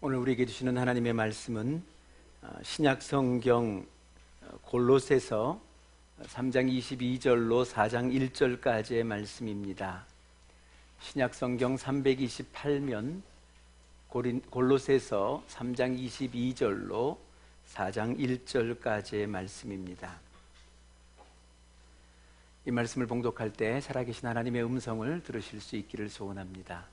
오늘 우리에게 주시는 하나님의 말씀은 신약 성경 골로새서 3장 22절로 4장 1절까지의 말씀입니다. 신약 성경 328면 골로새서 3장 22절로 4장 1절까지의 말씀입니다. 이 말씀을 봉독할 때 살아계신 하나님의 음성을 들으실 수 있기를 소원합니다.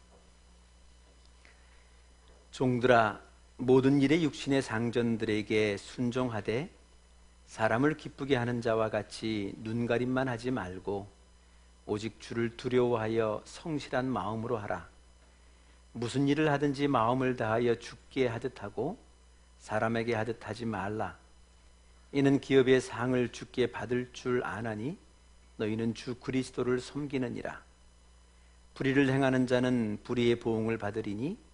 종들아, 모든 일에 육신의 상전들에게 순종하되 사람을 기쁘게 하는 자와 같이 눈가림만 하지 말고 오직 주를 두려워하여 성실한 마음으로 하라. 무슨 일을 하든지 마음을 다하여 주께 하듯 하고 사람에게 하듯 하지 말라. 이는 기업의 상을 주께 받을 줄 아나니 너희는 주 그리스도를 섬기느니라. 불의를 행하는 자는 불의의 보응을 받으리니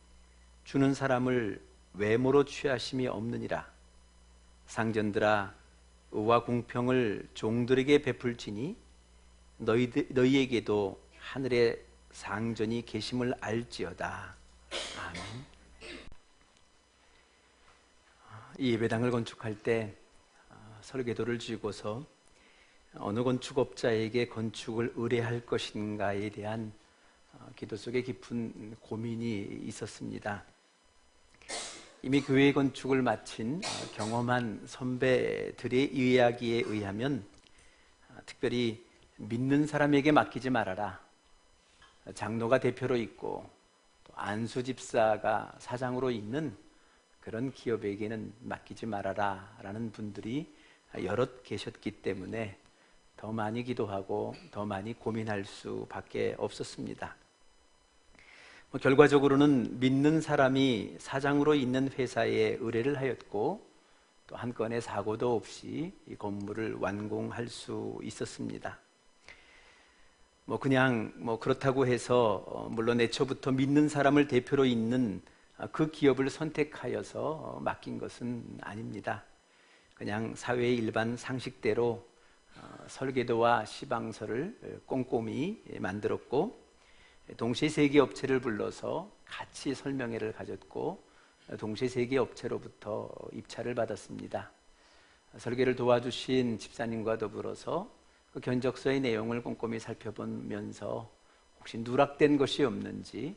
주는 사람을 외모로 취하심이 없느니라. 상전들아, 의와 공평을 종들에게 베풀지니 너희에게도 하늘의 상전이 계심을 알지어다. 아멘. 이 예배당을 건축할 때 설계도를 쥐고서 어느 건축업자에게 건축을 의뢰할 것인가에 대한 기도 속에 깊은 고민이 있었습니다. 이미 교회 건축을 마친 경험한 선배들의 이야기에 의하면 특별히 믿는 사람에게 맡기지 말아라. 장로가 대표로 있고 또 안수 집사가 사장으로 있는 그런 기업에게는 맡기지 말아라 라는 분들이 여럿 계셨기 때문에 더 많이 기도하고 더 많이 고민할 수밖에 없었습니다. 결과적으로는 믿는 사람이 사장으로 있는 회사에 의뢰를 하였고 또 한 건의 사고도 없이 이 건물을 완공할 수 있었습니다. 그냥 그렇다고 해서 물론 애초부터 믿는 사람을 대표로 있는 그 기업을 선택하여서 맡긴 것은 아닙니다. 그냥 사회의 일반 상식대로 설계도와 시방서를 꼼꼼히 만들었고 동시에 세 개 업체를 불러서 같이 설명회를 가졌고 동시에 세 개 업체로부터 입찰을 받았습니다. 설계를 도와주신 집사님과 더불어서 그 견적서의 내용을 꼼꼼히 살펴보면서 혹시 누락된 것이 없는지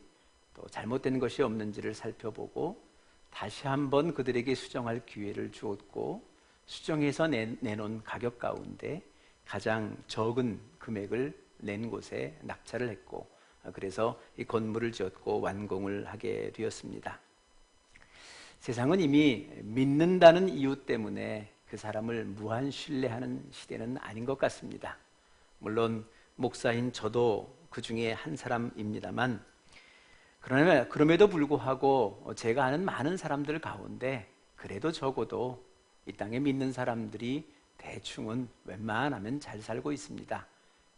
또 잘못된 것이 없는지를 살펴보고 다시 한번 그들에게 수정할 기회를 주었고 수정해서 내놓은 가격 가운데 가장 적은 금액을 낸 곳에 낙찰을 했고 그래서 이 건물을 지었고 완공을 하게 되었습니다. 세상은 이미 믿는다는 이유 때문에 그 사람을 무한 신뢰하는 시대는 아닌 것 같습니다. 물론 목사인 저도 그 중에 한 사람입니다만 그럼에도 불구하고 제가 아는 많은 사람들 가운데 그래도 적어도 이 땅에 믿는 사람들이 대충은 웬만하면 잘 살고 있습니다.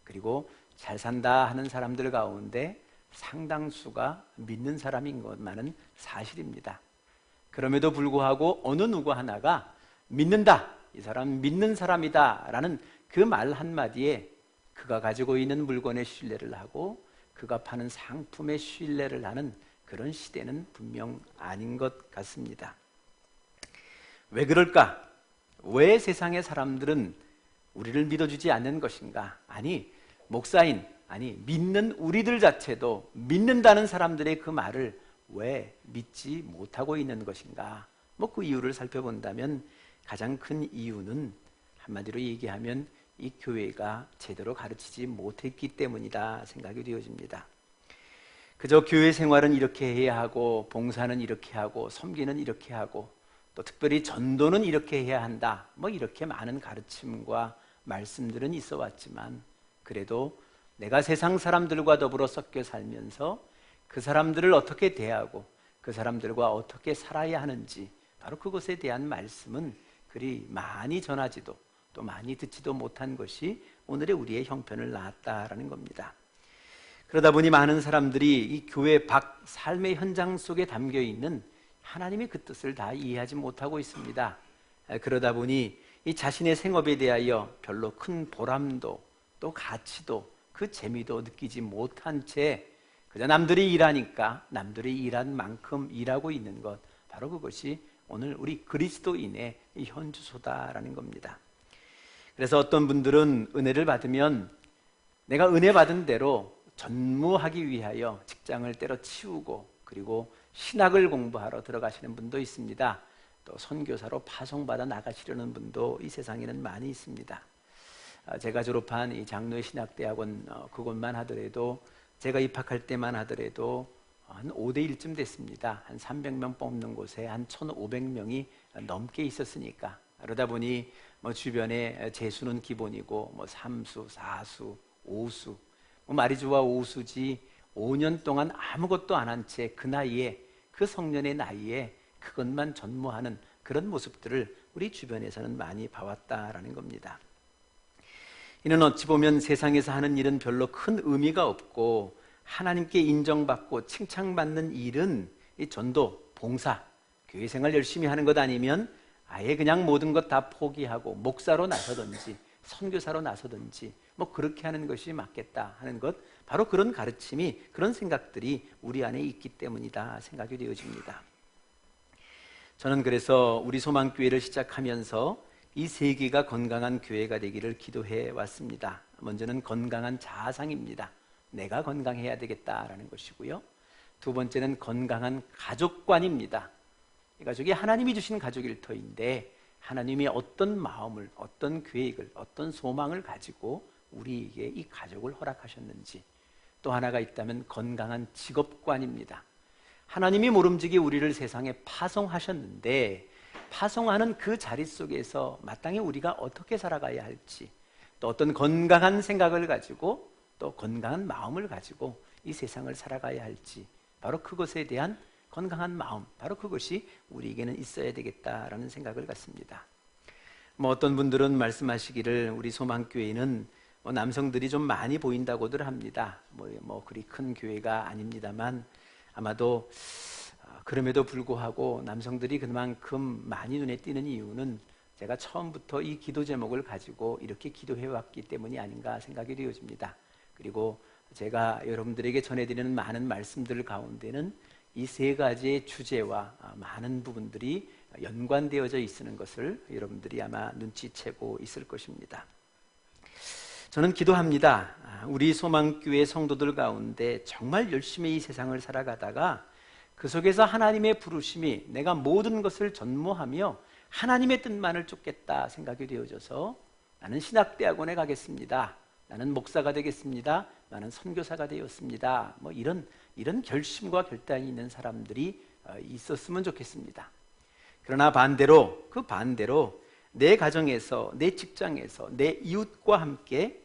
그리고 잘 산다 하는 사람들 가운데 상당수가 믿는 사람인 것만은 사실입니다. 그럼에도 불구하고 어느 누구 하나가 믿는다, 이 사람 믿는 사람이다 라는 그 말 한마디에 그가 가지고 있는 물건에 신뢰를 하고 그가 파는 상품에 신뢰를 하는 그런 시대는 분명 아닌 것 같습니다. 왜 그럴까? 왜 세상의 사람들은 우리를 믿어주지 않는 것인가? 목사인, 믿는 우리들 자체도 믿는다는 사람들의 그 말을 왜 믿지 못하고 있는 것인가? 그 이유를 살펴본다면 가장 큰 이유는 한마디로 얘기하면 이 교회가 제대로 가르치지 못했기 때문이다 생각이 되어집니다. 그저 교회 생활은 이렇게 해야 하고 봉사는 이렇게 하고 섬기는 이렇게 하고 또 특별히 전도는 이렇게 해야 한다 이렇게 많은 가르침과 말씀들은 있어 왔지만 그래도 내가 세상 사람들과 더불어 섞여 살면서 그 사람들을 어떻게 대하고 그 사람들과 어떻게 살아야 하는지 바로 그것에 대한 말씀은 그리 많이 전하지도 또 많이 듣지도 못한 것이 오늘의 우리의 형편을 낳았다라는 겁니다. 그러다 보니 많은 사람들이 이 교회 밖 삶의 현장 속에 담겨 있는 하나님의 그 뜻을 다 이해하지 못하고 있습니다. 그러다 보니 이 자신의 생업에 대하여 별로 큰 보람도 또 가치도 그 재미도 느끼지 못한 채 그저 남들이 일하니까 남들이 일한 만큼 일하고 있는 것, 바로 그것이 오늘 우리 그리스도인의 이 현주소다라는 겁니다. 그래서 어떤 분들은 은혜를 받으면 내가 은혜 받은 대로 전무하기 위하여 직장을 때려치우고 그리고 신학을 공부하러 들어가시는 분도 있습니다. 또 선교사로 파송받아 나가시려는 분도 이 세상에는 많이 있습니다. 제가 졸업한 이 장로의 신학대학원 그곳만 하더라도 제가 입학할 때만 하더라도 한 5대 1쯤 됐습니다. 한 300명 뽑는 곳에 한 1,500명이 넘게 있었으니까 그러다 보니 뭐 주변에 재수는 기본이고 뭐 3수, 4수, 5수 말이 좋아 5수지 5년 동안 아무것도 안 한 채 그 나이에 그 성년의 나이에 그것만 전무하는 그런 모습들을 우리 주변에서는 많이 봐왔다라는 겁니다. 이는 어찌 보면 세상에서 하는 일은 별로 큰 의미가 없고 하나님께 인정받고 칭찬받는 일은 이 전도, 봉사, 교회 생활 열심히 하는 것 아니면 아예 그냥 모든 것 다 포기하고 목사로 나서든지 선교사로 나서든지 뭐 그렇게 하는 것이 맞겠다 하는 것, 바로 그런 가르침이, 그런 생각들이 우리 안에 있기 때문이다 생각이 되어집니다. 저는 그래서 우리 소망교회를 시작하면서 이 세계가 건강한 교회가 되기를 기도해 왔습니다. 먼저는 건강한 자아상입니다. 내가 건강해야 되겠다라는 것이고요. 두 번째는 건강한 가족관입니다. 이 가족이 하나님이 주신 가족일 터인데 하나님이 어떤 마음을, 어떤 계획을, 어떤 소망을 가지고 우리에게 이 가족을 허락하셨는지. 또 하나가 있다면 건강한 직업관입니다. 하나님이 모름지기 우리를 세상에 파송하셨는데 파송하는 그 자리 속에서 마땅히 우리가 어떻게 살아가야 할지, 또 어떤 건강한 생각을 가지고 또 건강한 마음을 가지고 이 세상을 살아가야 할지, 바로 그것에 대한 건강한 마음, 바로 그것이 우리에게는 있어야 되겠다라는 생각을 갖습니다. 뭐 어떤 분들은 말씀하시기를 우리 소망교회는 남성들이 좀 많이 보인다고들 합니다. 뭐 그리 큰 교회가 아닙니다만 아마도 그럼에도 불구하고 남성들이 그만큼 많이 눈에 띄는 이유는 제가 처음부터 이 기도 제목을 가지고 이렇게 기도해 왔기 때문이 아닌가 생각이 되어집니다. 그리고 제가 여러분들에게 전해드리는 많은 말씀들 가운데는 이 세 가지의 주제와 많은 부분들이 연관되어져 있는 것을 여러분들이 아마 눈치채고 있을 것입니다. 저는 기도합니다. 우리 소망교회 성도들 가운데 정말 열심히 이 세상을 살아가다가 그 속에서 하나님의 부르심이 내가 모든 것을 전무하며 하나님의 뜻만을 쫓겠다 생각이 되어져서 나는 신학대학원에 가겠습니다. 나는 목사가 되겠습니다. 나는 선교사가 되었습니다. 뭐 이런 결심과 결단이 있는 사람들이 있었으면 좋겠습니다. 그러나 반대로 내 가정에서, 내 직장에서, 내 이웃과 함께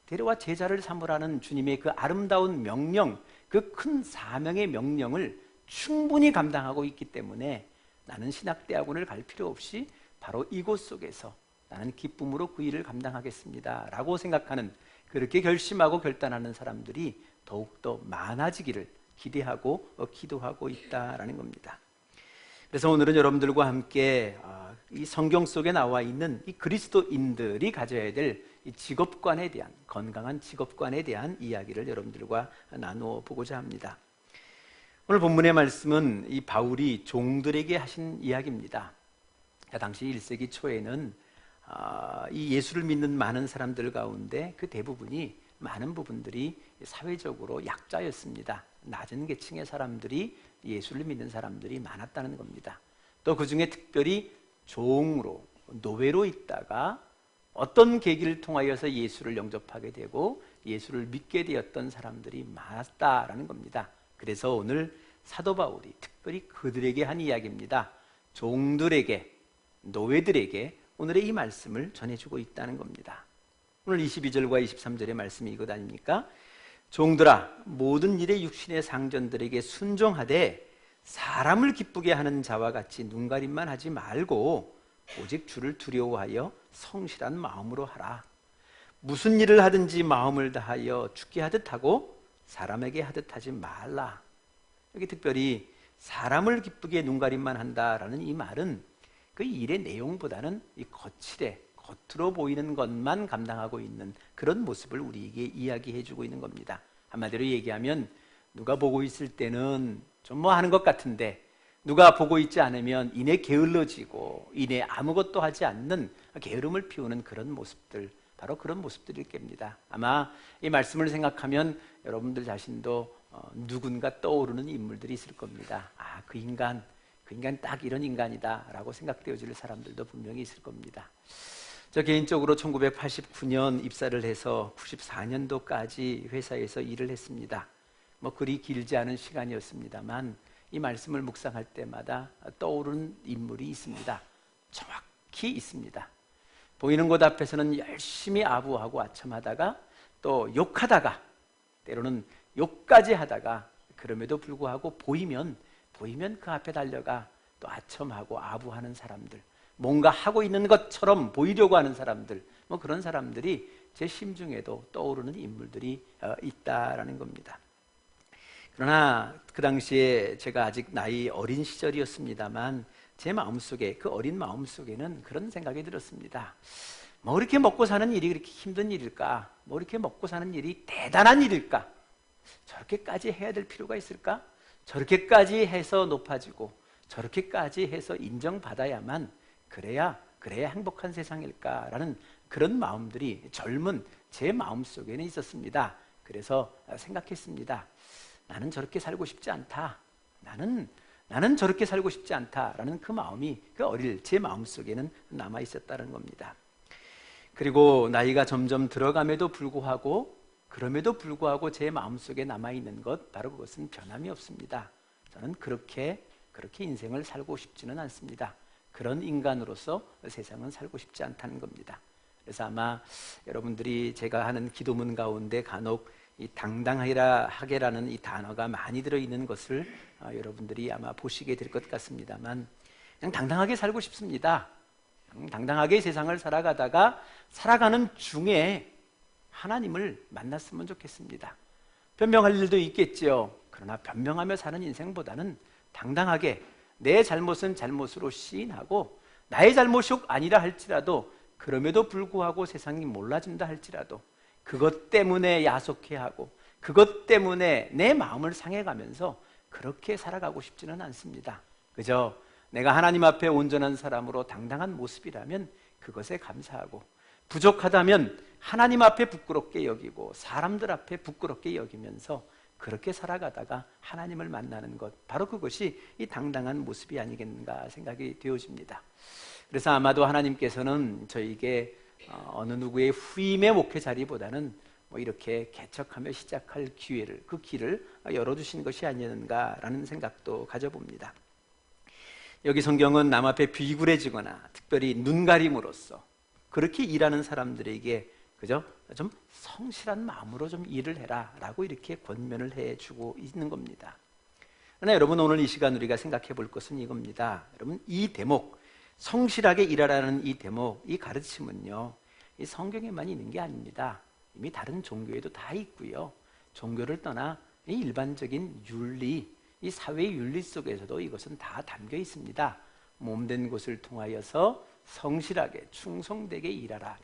데려와 제자를 삼으라는 주님의 그 아름다운 명령, 그 큰 사명의 명령을 충분히 감당하고 있기 때문에 나는 신학대학원을 갈 필요 없이 바로 이곳 속에서 나는 기쁨으로 그 일을 감당하겠습니다 라고 생각하는, 그렇게 결심하고 결단하는 사람들이 더욱더 많아지기를 기대하고 기도하고 있다라는 겁니다. 그래서 오늘은 여러분들과 함께 이 성경 속에 나와 있는 이 그리스도인들이 가져야 될 이 직업관에 대한, 건강한 직업관에 대한 이야기를 여러분들과 나누어 보고자 합니다. 오늘 본문의 말씀은 이 바울이 종들에게 하신 이야기입니다. 당시 1세기 초에는 이 예수를 믿는 많은 사람들 가운데 그 대부분이, 많은 부분들이 사회적으로 약자였습니다. 낮은 계층의 사람들이, 예수를 믿는 사람들이 많았다는 겁니다. 또 그 중에 특별히 종으로, 노예로 있다가 어떤 계기를 통하여서 예수를 영접하게 되고 예수를 믿게 되었던 사람들이 많았다라는 겁니다. 그래서 오늘 사도 바울이 특별히 그들에게 한 이야기입니다. 종들에게, 노예들에게 오늘의 이 말씀을 전해주고 있다는 겁니다. 오늘 22절과 23절의 말씀이 이것 아닙니까? 종들아, 모든 일에 육신의 상전들에게 순종하되 사람을 기쁘게 하는 자와 같이 눈가림만 하지 말고 오직 주를 두려워하여 성실한 마음으로 하라. 무슨 일을 하든지 마음을 다하여 주께 하듯 하고 사람에게 하듯 하지 말라. 여기 특별히 사람을 기쁘게 눈가림만 한다라는 이 말은 그 일의 내용보다는 이 거칠에, 겉으로 보이는 것만 감당하고 있는 그런 모습을 우리에게 이야기해 주고 있는 겁니다. 한마디로 얘기하면 누가 보고 있을 때는 좀 뭐 하는 것 같은데 누가 보고 있지 않으면 이내 게을러지고 이내 아무것도 하지 않는 게으름을 피우는 그런 모습들, 바로 그런 모습들일 겁니다. 아마 이 말씀을 생각하면 여러분들 자신도 누군가 떠오르는 인물들이 있을 겁니다. 아, 그 인간 딱 이런 인간이다 라고 생각되어질 사람들도 분명히 있을 겁니다. 저 개인적으로 1989년 입사를 해서 94년도까지 회사에서 일을 했습니다. 뭐 그리 길지 않은 시간이었습니다만 이 말씀을 묵상할 때마다 떠오르는 인물이 있습니다. 정확히 있습니다. 보이는 것 앞에서는 열심히 아부하고 아첨하다가 또 욕하다가 때로는 욕까지 하다가 그럼에도 불구하고 보이면 그 앞에 달려가 또 아첨하고 아부하는 사람들, 뭔가 하고 있는 것처럼 보이려고 하는 사람들, 뭐 그런 사람들이 제 심중에도 떠오르는 인물들이 있다라는 겁니다. 그러나 그 당시에 제가 아직 나이 어린 시절이었습니다만 제 마음속에, 그 어린 마음속에는 그런 생각이 들었습니다. 뭐 이렇게 먹고 사는 일이 그렇게 힘든 일일까? 뭐 이렇게 먹고 사는 일이 대단한 일일까? 저렇게까지 해야 될 필요가 있을까? 저렇게까지 해서 높아지고 저렇게까지 해서 인정받아야만 그래야 행복한 세상일까라는 그런 마음들이 젊은 제 마음속에는 있었습니다. 그래서 생각했습니다. 나는 저렇게 살고 싶지 않다. 나는 저렇게 살고 싶지 않다라는 그 마음이 그 어릴 제 마음속에는 남아 있었다는 겁니다. 그리고 나이가 점점 들어감에도 불구하고 그럼에도 불구하고 제 마음속에 남아있는 것, 바로 그것은 변함이 없습니다. 저는 그렇게 인생을 살고 싶지는 않습니다. 그런 인간으로서 세상은 살고 싶지 않다는 겁니다. 그래서 아마 여러분들이 제가 하는 기도문 가운데 간혹 이 당당하게라는 이 단어가 많이 들어있는 것을 여러분들이 아마 보시게 될 것 같습니다만 그냥 당당하게 살고 싶습니다. 당당하게 세상을 살아가는 중에 하나님을 만났으면 좋겠습니다. 변명할 일도 있겠죠. 그러나 변명하며 사는 인생보다는 당당하게 내 잘못은 잘못으로 시인하고 나의 잘못이 아니라 할지라도 그럼에도 불구하고 세상이 몰라준다 할지라도 그것 때문에 야속해하고 그것 때문에 내 마음을 상해가면서 그렇게 살아가고 싶지는 않습니다. 그저 내가 하나님 앞에 온전한 사람으로 당당한 모습이라면 그것에 감사하고 부족하다면 하나님 앞에 부끄럽게 여기고 사람들 앞에 부끄럽게 여기면서 그렇게 살아가다가 하나님을 만나는 것, 바로 그것이 이 당당한 모습이 아니겠는가 생각이 되어집니다. 그래서 아마도 하나님께서는 저에게 어느 누구의 후임의 목회 자리보다는 뭐 이렇게 개척하며 시작할 기회를, 그 길을 열어주신 것이 아니었는가라는 생각도 가져봅니다. 여기 성경은 남 앞에 비굴해지거나 특별히 눈가림으로써 그렇게 일하는 사람들에게 그죠? 좀 성실한 마음으로 좀 일을 해라 라고 이렇게 권면을 해주고 있는 겁니다. 그러나 여러분, 오늘 이 시간 우리가 생각해 볼 것은 이겁니다. 여러분, 이 대목, 성실하게 일하라는 이 대목, 이 가르침은요, 이 성경에만 있는 게 아닙니다. 이미 다른 종교에도 다 있고요. 종교를 떠나 이 일반적인 윤리, 이 사회 윤리 속에서도 이것은 다 담겨 있습니다. 몸된 곳을 통하여서 성실하게 충성되게 일하라.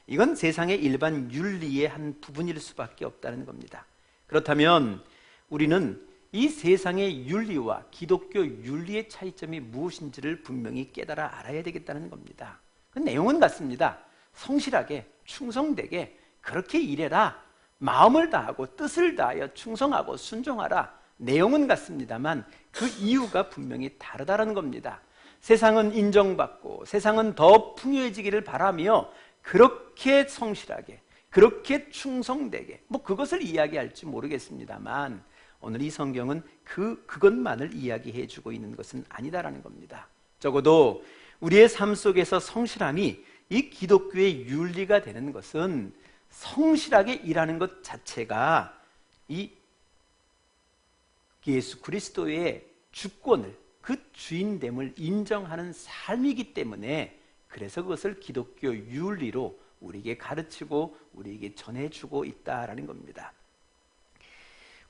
이건 세상의 일반 윤리의 한 부분일 수밖에 없다는 겁니다. 그렇다면 우리는 이 세상의 윤리와 기독교 윤리의 차이점이 무엇인지를 분명히 깨달아 알아야 되겠다는 겁니다. 그 내용은 같습니다. 성실하게 충성되게 그렇게 일해라. 마음을 다하고 뜻을 다하여 충성하고 순종하라. 내용은 같습니다만 그 이유가 분명히 다르다는 겁니다. 세상은 인정받고 세상은 더 풍요해지기를 바라며 그렇게 성실하게 그렇게 충성되게 뭐 그것을 이야기할지 모르겠습니다만 오늘 이 성경은 그것만을 이야기해 주고 있는 것은 아니다라는 겁니다. 적어도 우리의 삶 속에서 성실함이 이 기독교의 윤리가 되는 것은 성실하게 일하는 것 자체가 이 예수 그리스도의 주권을, 그 주인됨을 인정하는 삶이기 때문에 그래서 그것을 기독교 윤리로 우리에게 가르치고 우리에게 전해주고 있다라는 겁니다.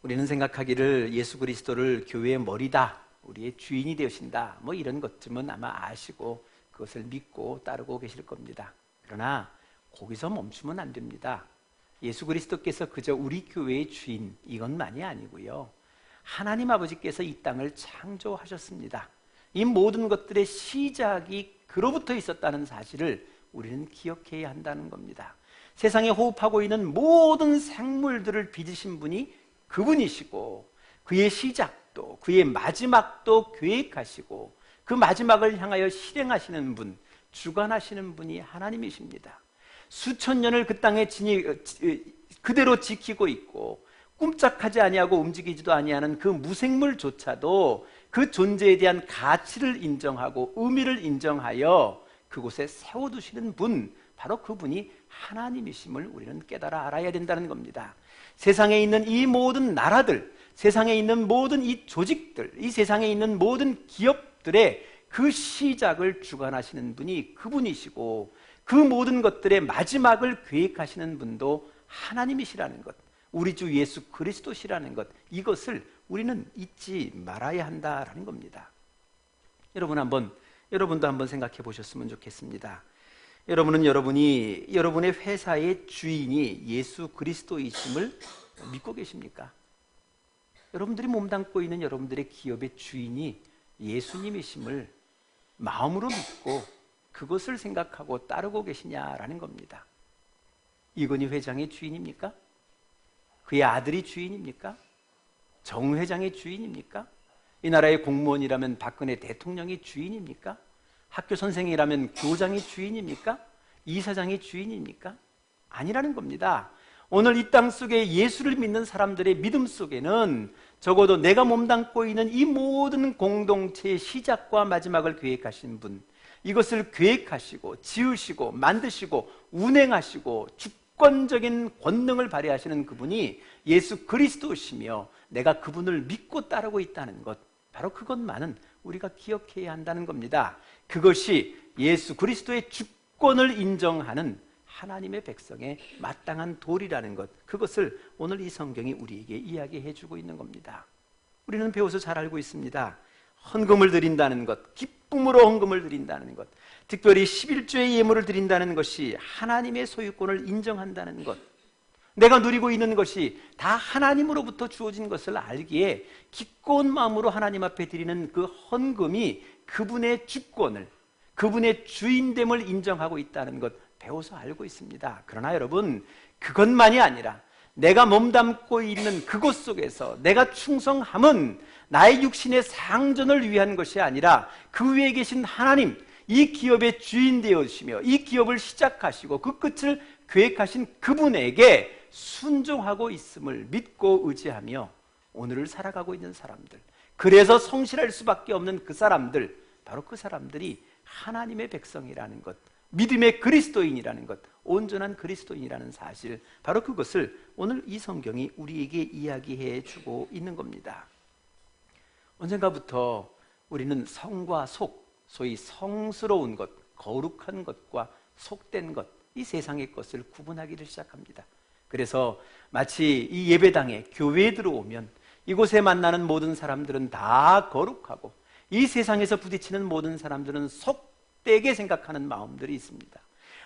우리는 생각하기를 예수 그리스도를 교회의 머리다, 우리의 주인이 되신다, 뭐 이런 것쯤은 아마 아시고 그것을 믿고 따르고 계실 겁니다. 그러나 거기서 멈추면 안 됩니다. 예수 그리스도께서 그저 우리 교회의 주인 이것만이 아니고요, 하나님 아버지께서 이 땅을 창조하셨습니다. 이 모든 것들의 시작이 그로부터 있었다는 사실을 우리는 기억해야 한다는 겁니다. 세상에 호흡하고 있는 모든 생물들을 빚으신 분이 그분이시고, 그의 시작도 그의 마지막도 계획하시고 그 마지막을 향하여 실행하시는 분, 주관하시는 분이 하나님이십니다. 수천 년을 그 땅에 그대로 지키고 있고 꼼짝하지 아니하고 움직이지도 아니하는 그 무생물조차도 그 존재에 대한 가치를 인정하고 의미를 인정하여 그곳에 세워두시는 분, 바로 그분이 하나님이심을 우리는 깨달아 알아야 된다는 겁니다. 세상에 있는 이 모든 나라들, 세상에 있는 모든 이 조직들, 이 세상에 있는 모든 기업들의 그 시작을 주관하시는 분이 그분이시고, 그 모든 것들의 마지막을 계획하시는 분도 하나님이시라는 것, 우리 주 예수 그리스도시라는 것, 이것을 우리는 잊지 말아야 한다라는 겁니다. 여러분도 한번 생각해 보셨으면 좋겠습니다. 여러분의 회사의 주인이 예수 그리스도이심을 믿고 계십니까? 여러분들이 몸담고 있는 여러분들의 기업의 주인이 예수님이심을 마음으로 믿고 그것을 생각하고 따르고 계시냐라는 겁니다. 이건희 회장의 주인입니까? 그의 아들이 주인입니까? 정 회장의 주인입니까? 이 나라의 공무원이라면 박근혜 대통령이 주인입니까? 학교 선생이라면 교장이 주인입니까? 이사장이 주인입니까? 아니라는 겁니다. 오늘 이 땅 속에 예수를 믿는 사람들의 믿음 속에는 적어도 내가 몸담고 있는 이 모든 공동체의 시작과 마지막을 계획하신 분, 이것을 계획하시고 지으시고 만드시고 운행하시고 주권적인 권능을 발휘하시는 그분이 예수 그리스도시며 내가 그분을 믿고 따르고 있다는 것, 바로 그것만은 우리가 기억해야 한다는 겁니다. 그것이 예수 그리스도의 주권을 인정하는 하나님의 백성의 마땅한 도리라는 것, 그것을 오늘 이 성경이 우리에게 이야기해 주고 있는 겁니다. 우리는 배워서 잘 알고 있습니다. 헌금을 드린다는 것, 기쁨으로 헌금을 드린다는 것, 특별히 11조의 예물을 드린다는 것이 하나님의 소유권을 인정한다는 것, 내가 누리고 있는 것이 다 하나님으로부터 주어진 것을 알기에 기꺼운 마음으로 하나님 앞에 드리는 그 헌금이 그분의 주권을, 그분의 주인됨을 인정하고 있다는 것 배워서 알고 있습니다. 그러나 여러분, 그것만이 아니라 내가 몸담고 있는 그곳 속에서 내가 충성함은 나의 육신의 상전을 위한 것이 아니라 그 위에 계신 하나님, 이 기업의 주인 되어주시며 이 기업을 시작하시고 그 끝을 계획하신 그분에게 순종하고 있음을 믿고 의지하며 오늘을 살아가고 있는 사람들, 그래서 성실할 수밖에 없는 그 사람들, 바로 그 사람들이 하나님의 백성이라는 것, 믿음의 그리스도인이라는 것, 온전한 그리스도인이라는 사실, 바로 그것을 오늘 이 성경이 우리에게 이야기해 주고 있는 겁니다. 언젠가부터 우리는 성과 속, 소위 성스러운 것, 거룩한 것과 속된 것, 이 세상의 것을 구분하기를 시작합니다. 그래서 마치 이 예배당에, 교회에 들어오면 이곳에 만나는 모든 사람들은 다 거룩하고 이 세상에서 부딪히는 모든 사람들은 속되게 생각하는 마음들이 있습니다.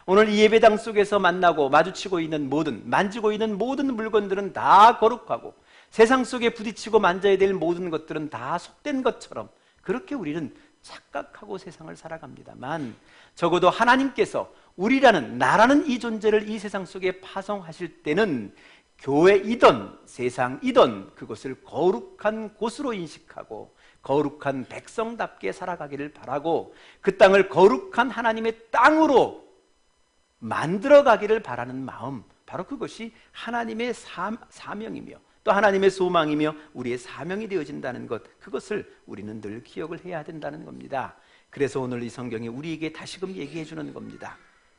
오늘 이 예배당 속에서 만나고 마주치고 있는 만지고 있는 모든 물건들은 다 거룩하고 세상 속에 부딪히고 만져야 될 모든 것들은 다 속된 것처럼 그렇게 우리는 착각하고 세상을 살아갑니다만, 적어도 하나님께서 우리라는, 나라는 이 존재를 이 세상 속에 파송하실 때는 교회이던 세상이던 그것을 거룩한 곳으로 인식하고 거룩한 백성답게 살아가기를 바라고 그 땅을 거룩한 하나님의 땅으로 만들어가기를 바라는 마음, 바로 그것이 하나님의 사명이며 또 하나님의 소망이며 우리의 사명이 되어진다는 것, 그것을 우리는 늘 기억을 해야 된다는 겁니다. 그래서 오늘 이 성경이 우리에게 다시금 얘기해 주는 겁니다.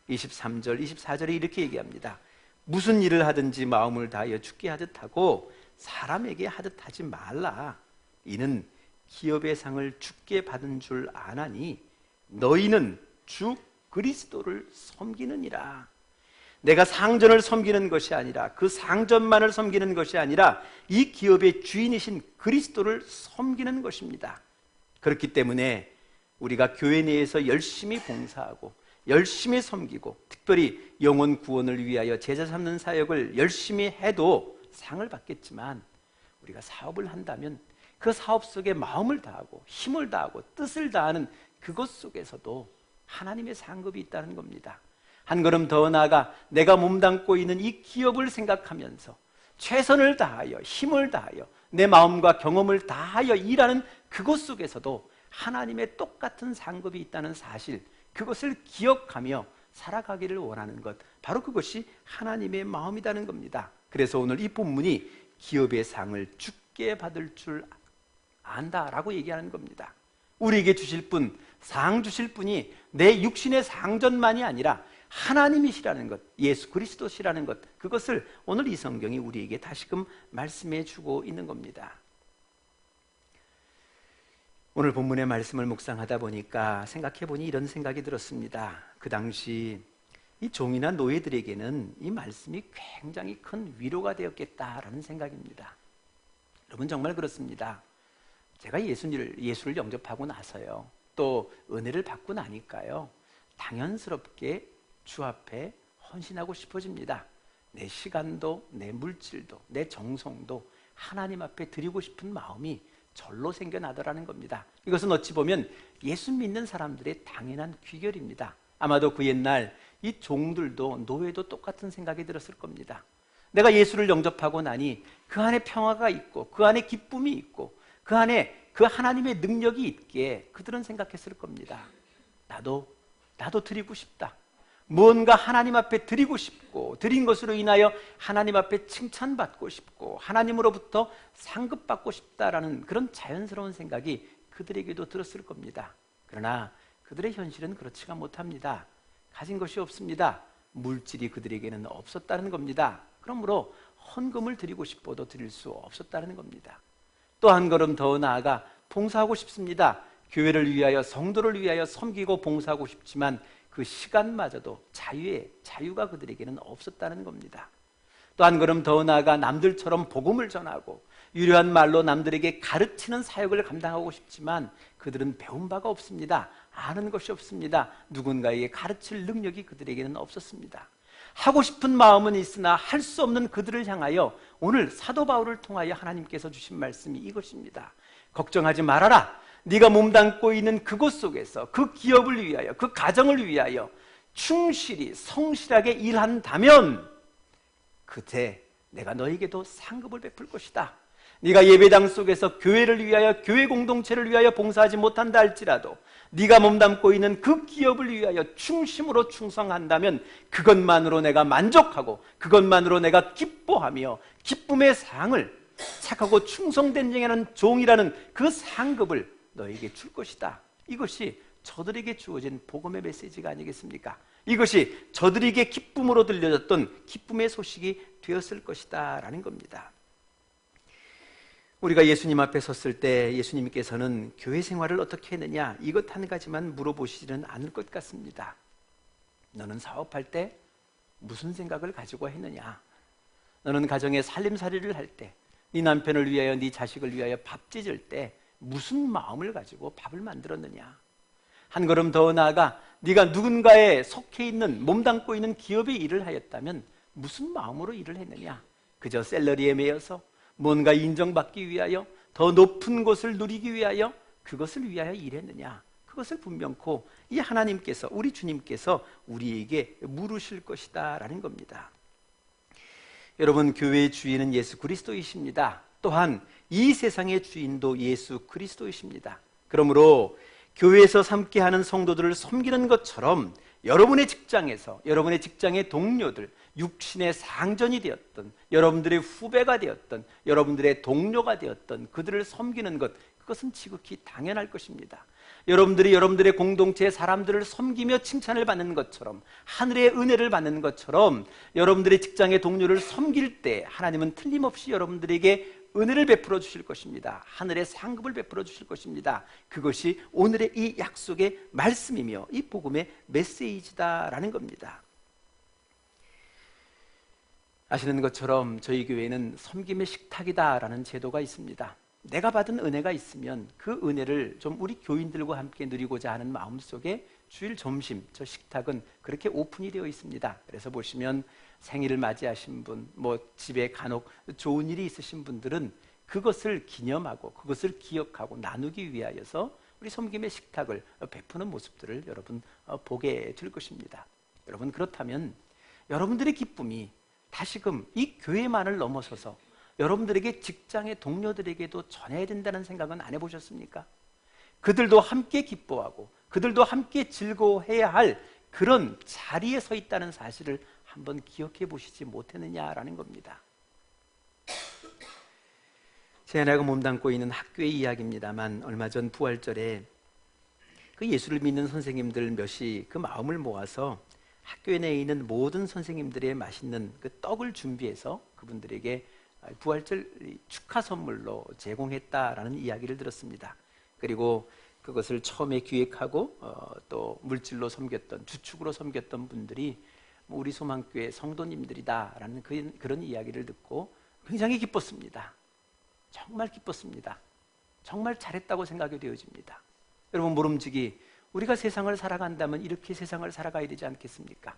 23절, 24절에 이렇게 얘기합니다. 무슨 일을 하든지 마음을 다하여 주께 하듯 하고 사람에게 하듯 하지 말라. 이는 기업의 상을 주께 받은 줄 아나니 너희는 주 그리스도를 섬기느니라. 내가 상전을 섬기는 것이 아니라, 그 상전만을 섬기는 것이 아니라 이 기업의 주인이신 그리스도를 섬기는 것입니다. 그렇기 때문에 우리가 교회 내에서 열심히 봉사하고 열심히 섬기고 특별히 영혼 구원을 위하여 제자 삼는 사역을 열심히 해도 상을 받겠지만, 우리가 사업을 한다면 그 사업 속에 마음을 다하고 힘을 다하고 뜻을 다하는 그것 속에서도 하나님의 상급이 있다는 겁니다. 한 걸음 더 나아가 내가 몸담고 있는 이 기업을 생각하면서 최선을 다하여 힘을 다하여 내 마음과 경험을 다하여 일하는 그것 속에서도 하나님의 똑같은 상급이 있다는 사실, 그것을 기억하며 살아가기를 원하는 것, 바로 그것이 하나님의 마음이라는 겁니다. 그래서 오늘 이 본문이 기업의 상을 주께 받을 줄 안다라고 얘기하는 겁니다. 우리에게 주실 분, 상 주실 분이 내 육신의 상전만이 아니라 하나님이시라는 것, 예수 그리스도시라는 것, 그것을 오늘 이 성경이 우리에게 다시금 말씀해 주고 있는 겁니다. 오늘 본문의 말씀을 묵상하다 보니까 생각해 보니 이런 생각이 들었습니다. 그 당시 이 종이나 노예들에게는 이 말씀이 굉장히 큰 위로가 되었겠다라는 생각입니다. 여러분, 정말 그렇습니다. 제가 예수를 영접하고 나서요, 또 은혜를 받고 나니까요, 당연스럽게 주 앞에 헌신하고 싶어집니다. 내 시간도, 내 물질도, 내 정성도 하나님 앞에 드리고 싶은 마음이 절로 생겨나더라는 겁니다. 이것은 어찌 보면 예수 믿는 사람들의 당연한 귀결입니다. 아마도 그 옛날 이 종들도 노예도 똑같은 생각이 들었을 겁니다. 내가 예수를 영접하고 나니 그 안에 평화가 있고 그 안에 기쁨이 있고 그 안에 그 하나님의 능력이 있기에 그들은 생각했을 겁니다. 나도 드리고 싶다. 뭔가 하나님 앞에 드리고 싶고, 드린 것으로 인하여 하나님 앞에 칭찬받고 싶고 하나님으로부터 상급받고 싶다라는 그런 자연스러운 생각이 그들에게도 들었을 겁니다. 그러나 그들의 현실은 그렇지가 못합니다. 가진 것이 없습니다. 물질이 그들에게는 없었다는 겁니다. 그러므로 헌금을 드리고 싶어도 드릴 수 없었다는 겁니다. 또 한 걸음 더 나아가 봉사하고 싶습니다. 교회를 위하여, 성도를 위하여 섬기고 봉사하고 싶지만 그 시간마저도 자유가 그들에게는 없었다는 겁니다. 또 한 걸음 더 나아가 남들처럼 복음을 전하고 유려한 말로 남들에게 가르치는 사역을 감당하고 싶지만 그들은 배운 바가 없습니다. 아는 것이 없습니다. 누군가에게 가르칠 능력이 그들에게는 없었습니다. 하고 싶은 마음은 있으나 할 수 없는 그들을 향하여 오늘 사도 바울을 통하여 하나님께서 주신 말씀이 이것입니다. 걱정하지 말아라. 네가 몸담고 있는 그곳 속에서 그 기업을 위하여, 그 가정을 위하여 충실히 성실하게 일한다면 그때 내가 너에게도 상급을 베풀 것이다. 네가 예배당 속에서 교회를 위하여, 교회 공동체를 위하여 봉사하지 못한다 할지라도 네가 몸담고 있는 그 기업을 위하여 충심으로 충성한다면 그것만으로 내가 만족하고 그것만으로 내가 기뻐하며 기쁨의 상을, 착하고 충성된 종이라는 그 상급을 너에게 줄 것이다. 이것이 저들에게 주어진 복음의 메시지가 아니겠습니까? 이것이 저들에게 기쁨으로 들려졌던 기쁨의 소식이 되었을 것이다 라는 겁니다. 우리가 예수님 앞에 섰을 때 예수님께서는 교회 생활을 어떻게 했느냐, 이것 한 가지만 물어보시지는 않을 것 같습니다. 너는 사업할 때 무슨 생각을 가지고 했느냐? 너는 가정의 살림살이를 할 때, 네 남편을 위하여, 네 자식을 위하여 밥 찢을 때 무슨 마음을 가지고 밥을 만들었느냐? 한 걸음 더 나아가 네가 누군가에 속해 있는, 몸담고 있는 기업에 일을 하였다면 무슨 마음으로 일을 했느냐? 그저 샐러리에 매여서 뭔가 인정받기 위하여, 더 높은 곳을 누리기 위하여, 그것을 위하여 일했느냐? 그것을 분명코 이 하나님께서, 우리 주님께서 우리에게 물으실 것이다 라는 겁니다. 여러분, 교회의 주인은 예수 그리스도이십니다. 또한 이 세상의 주인도 예수 그리스도이십니다. 그러므로 교회에서 함께하는 성도들을 섬기는 것처럼 여러분의 직장에서, 여러분의 직장의 동료들, 육신의 상전이 되었던, 여러분들의 후배가 되었던, 여러분들의 동료가 되었던 그들을 섬기는 것, 그것은 지극히 당연할 것입니다. 여러분들이 여러분들의 공동체의 사람들을 섬기며 칭찬을 받는 것처럼, 하늘의 은혜를 받는 것처럼 여러분들의 직장의 동료를 섬길 때 하나님은 틀림없이 여러분들에게 은혜를 베풀어 주실 것입니다. 하늘의 상급을 베풀어 주실 것입니다. 그것이 오늘의 이 약속의 말씀이며 이 복음의 메시지다라는 겁니다. 아시는 것처럼 저희 교회는 섬김의 식탁이다라는 제도가 있습니다. 내가 받은 은혜가 있으면 그 은혜를 좀 우리 교인들과 함께 누리고자 하는 마음속에 주일 점심, 저 식탁은 그렇게 오픈이 되어 있습니다. 그래서 보시면 생일을 맞이하신 분, 집에 간혹 좋은 일이 있으신 분들은 그것을 기념하고 그것을 기억하고 나누기 위하여서 우리 섬김의 식탁을 베푸는 모습들을 여러분 보게 될 것입니다. 여러분, 그렇다면 여러분들의 기쁨이 다시금 이 교회만을 넘어서서 여러분들에게 직장의 동료들에게도 전해야 된다는 생각은 안 해보셨습니까? 그들도 함께 기뻐하고 그들도 함께 즐거워해야 할 그런 자리에 서 있다는 사실을 한번 기억해 보시지 못했느냐라는 겁니다. 제 아내가 몸담고 있는 학교의 이야기입니다만, 얼마 전 부활절에 그 예수를 믿는 선생님들 몇이 그 마음을 모아서 학교에 내에 있는 모든 선생님들의 맛있는 그 떡을 준비해서 그분들에게 부활절 축하 선물로 제공했다라는 이야기를 들었습니다. 그리고 그것을 처음에 기획하고 또 물질로 섬겼던, 주축으로 섬겼던 분들이 우리 소망교회 성도님들이다라는 그런 이야기를 듣고 굉장히 기뻤습니다. 정말 기뻤습니다. 정말 잘했다고 생각이 되어집니다. 여러분, 모름지기 우리가 세상을 살아간다면 이렇게 세상을 살아가야 되지 않겠습니까?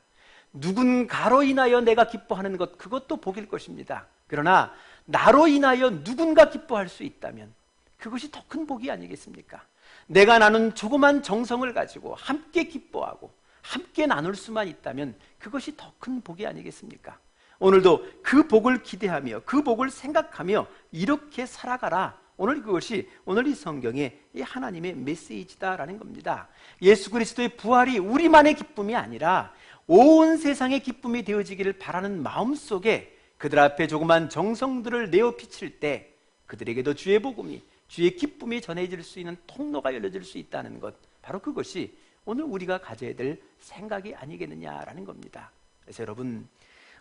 누군가로 인하여 내가 기뻐하는 것, 그것도 복일 것입니다. 그러나 나로 인하여 누군가 기뻐할 수 있다면 그것이 더 큰 복이 아니겠습니까? 내가 나눈 조그만 정성을 가지고 함께 기뻐하고 함께 나눌 수만 있다면 그것이 더 큰 복이 아니겠습니까? 오늘도 그 복을 기대하며 그 복을 생각하며 이렇게 살아가라. 그것이 오늘 이 성경의 이 하나님의 메시지다라는 겁니다. 예수 그리스도의 부활이 우리만의 기쁨이 아니라 온 세상의 기쁨이 되어지기를 바라는 마음속에 그들 앞에 조그만 정성들을 내어 비칠 때 그들에게도 주의 복음이, 주의 기쁨이 전해질 수 있는 통로가 열려질 수 있다는 것, 바로 그것이 오늘 우리가 가져야 될 생각이 아니겠느냐라는 겁니다. 그래서 여러분,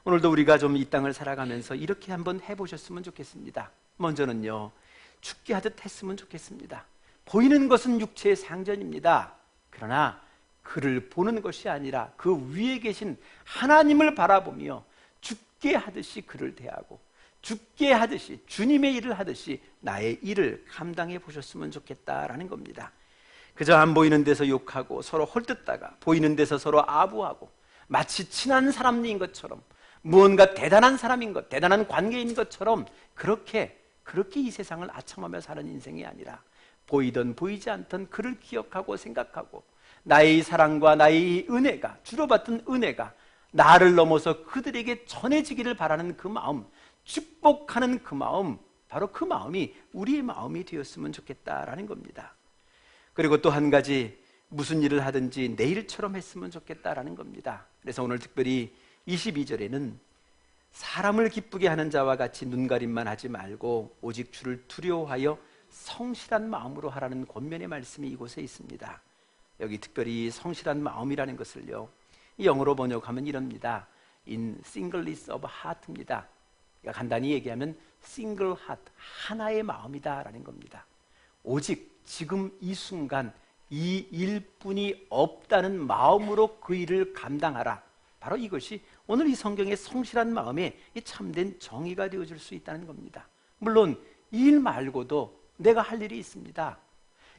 오늘도 우리가 좀 이 땅을 살아가면서 이렇게 한번 해보셨으면 좋겠습니다. 먼저는요, 죽게 하듯 했으면 좋겠습니다. 보이는 것은 육체의 상전입니다. 그러나 그를 보는 것이 아니라 그 위에 계신 하나님을 바라보며 죽게 하듯이 그를 대하고 죽게 하듯이 주님의 일을 하듯이 나의 일을 감당해 보셨으면 좋겠다라는 겁니다. 그저 안 보이는 데서 욕하고 서로 헐뜯다가 보이는 데서 서로 아부하고 마치 친한 사람인 것처럼 무언가 대단한 사람인 것, 대단한 관계인 것처럼 그렇게 이 세상을 아첨하며 사는 인생이 아니라 보이든 보이지 않든 그를 기억하고 생각하고 나의 사랑과 나의 은혜가, 주로 받은 은혜가 나를 넘어서 그들에게 전해지기를 바라는 그 마음, 축복하는 그 마음, 바로 그 마음이 우리의 마음이 되었으면 좋겠다라는 겁니다. 그리고 또 한 가지, 무슨 일을 하든지 내일처럼 했으면 좋겠다라는 겁니다. 그래서 오늘 특별히 22절에는 사람을 기쁘게 하는 자와 같이 눈가림만 하지 말고 오직 주를 두려워하여 성실한 마음으로 하라는 권면의 말씀이 이곳에 있습니다. 여기 특별히 성실한 마음이라는 것을요, 영어로 번역하면 이럽니다. In singleness of heart입니다. 그러니까 간단히 얘기하면 single heart, 하나의 마음이다 라는 겁니다. 오직 지금 이 순간 이 일뿐이 없다는 마음으로 그 일을 감당하라. 바로 이것이 오늘 이 성경의 성실한 마음에 참된 정의가 되어줄 수 있다는 겁니다. 물론 이 일 말고도 내가 할 일이 있습니다.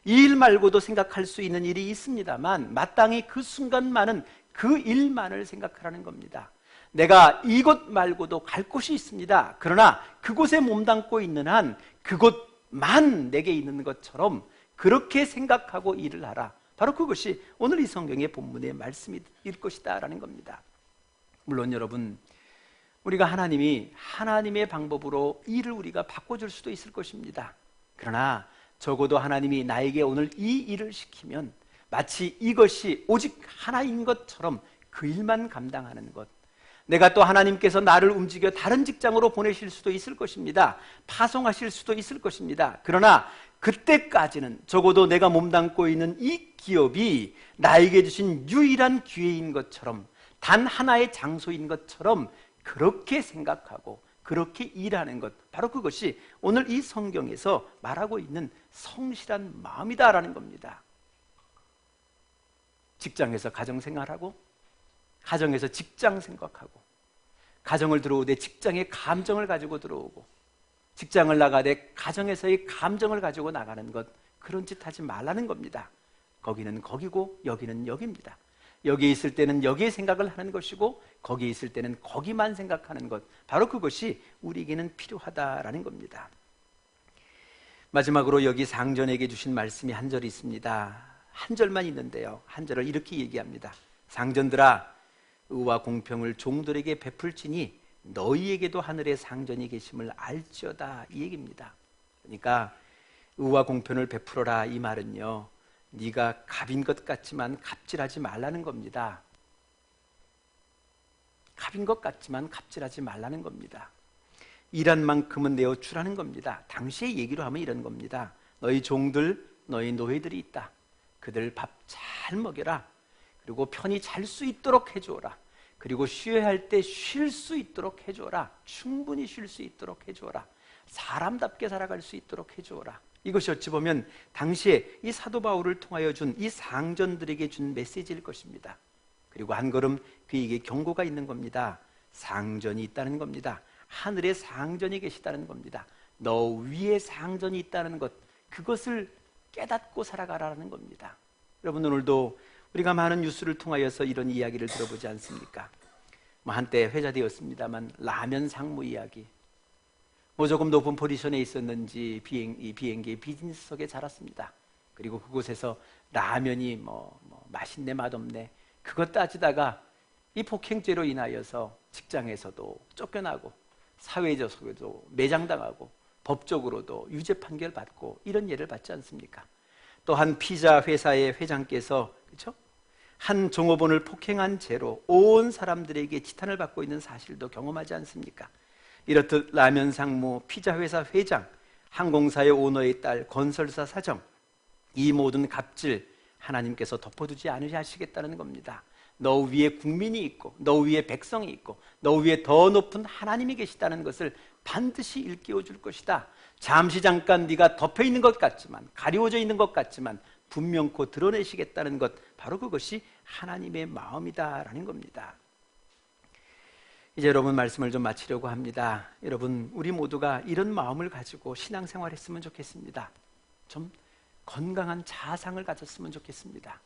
이 일 말고도 생각할 수 있는 일이 있습니다만 마땅히 그 순간만은 그 일만을 생각하라는 겁니다. 내가 이곳 말고도 갈 곳이 있습니다. 그러나 그곳에 몸담고 있는 한 그곳만 내게 있는 것처럼 그렇게 생각하고 일을 하라. 바로 그것이 오늘 이 성경의 본문의 말씀일 것이다 라는 겁니다. 물론 여러분, 우리가 하나님이 하나님의 방법으로 일을 우리가 바꿔줄 수도 있을 것입니다. 그러나 적어도 하나님이 나에게 오늘 이 일을 시키면 마치 이것이 오직 하나인 것처럼 그 일만 감당하는 것, 내가 또 하나님께서 나를 움직여 다른 직장으로 보내실 수도 있을 것입니다. 파송하실 수도 있을 것입니다. 그러나 그때까지는 적어도 내가 몸담고 있는 이 기업이 나에게 주신 유일한 기회인 것처럼, 단 하나의 장소인 것처럼 그렇게 생각하고 그렇게 일하는 것, 바로 그것이 오늘 이 성경에서 말하고 있는 성실한 마음이다라는 겁니다. 직장에서 가정생활하고, 가정에서 직장 생각하고, 가정을 들어오되 직장의 감정을 가지고 들어오고, 직장을 나가되 가정에서의 감정을 가지고 나가는 것, 그런 짓 하지 말라는 겁니다. 거기는 거기고 여기는 여기입니다. 여기에 있을 때는 여기에 생각을 하는 것이고 거기에 있을 때는 거기만 생각하는 것, 바로 그것이 우리에게는 필요하다라는 겁니다. 마지막으로 여기 상전에게 주신 말씀이 한 절이 있습니다. 한 절만 있는데요, 한 절을 이렇게 얘기합니다. 상전들아, 의와 공평을 종들에게 베풀지니 너희에게도 하늘에 상전이 계심을 알지어다, 이 얘기입니다. 그러니까 의와 공평을 베풀어라, 이 말은요, 네가 갑인 것 같지만 갑질하지 말라는 겁니다. 갑인 것 같지만 갑질하지 말라는 겁니다. 일한 만큼은 내어주라는 겁니다. 당시의 얘기로 하면 이런 겁니다. 너희 종들, 너희 노예들이 있다. 그들 밥 잘 먹여라. 그리고 편히 잘 수 있도록 해주어라. 그리고 쉬어야 할 때 쉴 수 있도록 해주어라. 충분히 쉴 수 있도록 해주어라. 사람답게 살아갈 수 있도록 해주어라. 이것이 어찌 보면 당시에 이 사도 바울을 통하여 준 이 상전들에게 준 메시지일 것입니다. 그리고 한 걸음 그에게 경고가 있는 겁니다. 상전이 있다는 겁니다. 하늘에 상전이 계시다는 겁니다. 너 위에 상전이 있다는 것, 그것을 깨닫고 살아가라는 겁니다. 여러분, 오늘도 우리가 많은 뉴스를 통하여서 이런 이야기를 들어보지 않습니까? 한때 회자되었습니다만 라면 상무 이야기, 조금 높은 포지션에 있었는지 비행기의 비즈니스석에 자랐습니다. 그리고 그곳에서 라면이 맛있네 맛없네 그것 따지다가 이 폭행죄로 인하여서 직장에서도 쫓겨나고 사회적으로도 매장당하고 법적으로도 유죄 판결 받고 이런 예를 받지 않습니까? 또 한 피자 회사의 회장께서, 그렇죠? 한 종업원을 폭행한 죄로 온 사람들에게 지탄을 받고 있는 사실도 경험하지 않습니까? 이렇듯 라면 상무, 피자 회사 회장, 항공사의 오너의 딸, 건설사 사장, 이 모든 갑질 하나님께서 덮어두지 않으시겠다는 겁니다. 너 위에 국민이 있고 너 위에 백성이 있고 너 위에 더 높은 하나님이 계시다는 것을 반드시 일깨워 줄 것이다. 잠시 잠깐 네가 덮여 있는 것 같지만, 가리워져 있는 것 같지만 분명코 드러내시겠다는 것, 바로 그것이 하나님의 마음이다라는 겁니다. 이제 여러분, 말씀을 좀 마치려고 합니다. 여러분, 우리 모두가 이런 마음을 가지고 신앙생활 했으면 좋겠습니다. 좀 건강한 자아상을 가졌으면 좋겠습니다.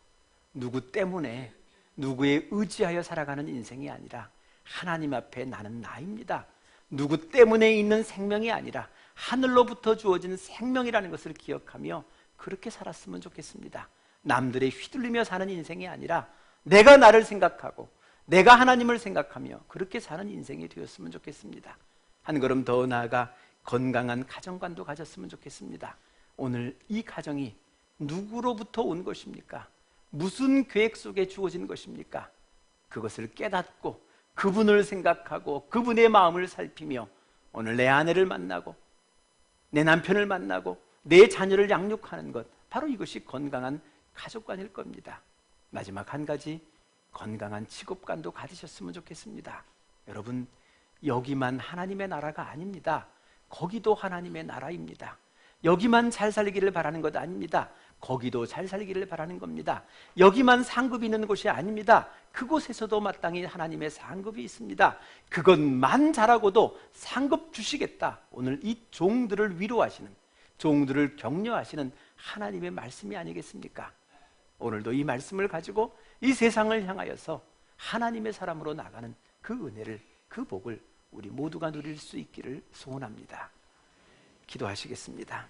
누구 때문에, 누구에 의지하여 살아가는 인생이 아니라 하나님 앞에 나는 나입니다. 누구 때문에 있는 생명이 아니라 하늘로부터 주어진 생명이라는 것을 기억하며 그렇게 살았으면 좋겠습니다. 남들의 휘둘리며 사는 인생이 아니라 내가 나를 생각하고 내가 하나님을 생각하며 그렇게 사는 인생이 되었으면 좋겠습니다. 한 걸음 더 나아가 건강한 가정관도 가졌으면 좋겠습니다. 오늘 이 가정이 누구로부터 온 것입니까? 무슨 계획 속에 주어진 것입니까? 그것을 깨닫고 그분을 생각하고 그분의 마음을 살피며 오늘 내 아내를 만나고 내 남편을 만나고 내 자녀를 양육하는 것, 바로 이것이 건강한 가족관일 겁니다. 마지막 한 가지, 건강한 직업관도 가지셨으면 좋겠습니다. 여러분, 여기만 하나님의 나라가 아닙니다. 거기도 하나님의 나라입니다. 여기만 잘 살기를 바라는 것 아닙니다. 거기도 잘 살기를 바라는 겁니다. 여기만 상급이 있는 곳이 아닙니다. 그곳에서도 마땅히 하나님의 상급이 있습니다. 그것만 잘하고도 상급 주시겠다. 오늘 이 종들을 위로하시는, 종들을 격려하시는 하나님의 말씀이 아니겠습니까? 오늘도 이 말씀을 가지고 이 세상을 향하여서 하나님의 사람으로 나가는 그 은혜를, 그 복을 우리 모두가 누릴 수 있기를 소원합니다. 기도하시겠습니다.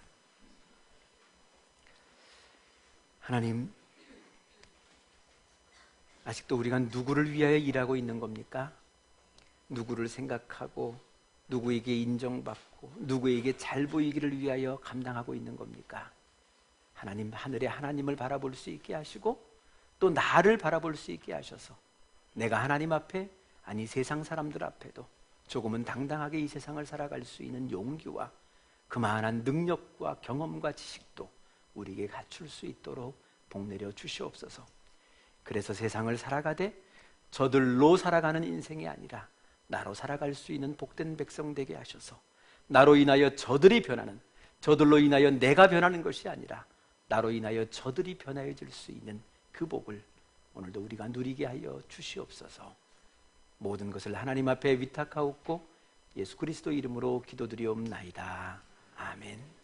하나님, 아직도 우리가 누구를 위하여 일하고 있는 겁니까? 누구를 생각하고 누구에게 인정받고 누구에게 잘 보이기를 위하여 감당하고 있는 겁니까? 하나님, 하늘에 하나님을 바라볼 수 있게 하시고 또 나를 바라볼 수 있게 하셔서 내가 하나님 앞에, 아니 세상 사람들 앞에도 조금은 당당하게 이 세상을 살아갈 수 있는 용기와 그만한 능력과 경험과 지식도 우리에게 갖출 수 있도록 복내려 주시옵소서. 그래서 세상을 살아가되 저들로 살아가는 인생이 아니라 나로 살아갈 수 있는 복된 백성 되게 하셔서 나로 인하여 저들이 변하는, 저들로 인하여 내가 변하는 것이 아니라 나로 인하여 저들이 변화해질 수 있는 그 복을 오늘도 우리가 누리게 하여 주시옵소서. 모든 것을 하나님 앞에 위탁하옵고 예수 그리스도 이름으로 기도드리옵나이다. 아멘.